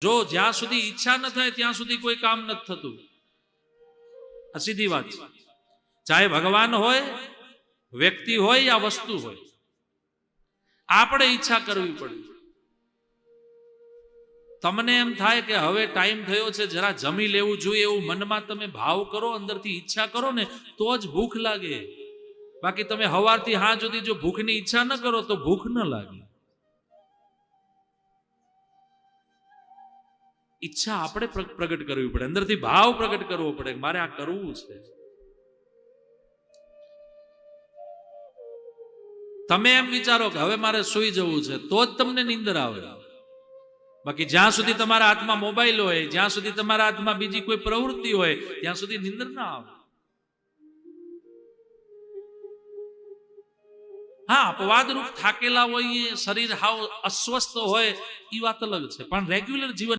જો જ્યાં સુધી ઈચ્છા ન થાય ત્યાં સુધી કોઈ કામ નથી થતું. આ સીધી વાત છે. ચાહે ભગવાન હોય, વ્યક્તિ હોય યા વસ્તુ હોય, આપણે ઈચ્છા કરવી પડે. તમને એમ થાય કે હવે ટાઈમ થયો છે, જરા જમી લેવું જોઈએ, એવું મનમાં તમે ભાવ કરો, અંદરથી ઈચ્છા કરો ને, તો જ ભૂખ લાગે. બાકી તમે સવારથી સાંજ સુધી જો ભૂખની ઈચ્છા ન કરો તો ભૂખ ન લાગે. ઈચ્છા આપણે પ્રગટ કરવી પડે, અંદરથી ભાવ પ્રગટ કરવો પડે, મારે આ કરવું છે. તમે એમ વિચારો કે હવે મારે સૂઈ જવું છે, તો જ તમને નીંદર આવે. બાકી જ્યાં સુધી તમારા હાથમાં મોબાઈલ હોય, જ્યાં સુધી તમારા હાથમાં બીજી કોઈ પ્રવૃત્તિ હોય, ત્યાં સુધી નીંદર ના આવે. હા, અપવાદરૂપ થાકેલા હોય, શરીર હાવ અસ્વસ્થ હોય, એ વાત અલગ છે, પણ રેગ્યુલર જીવન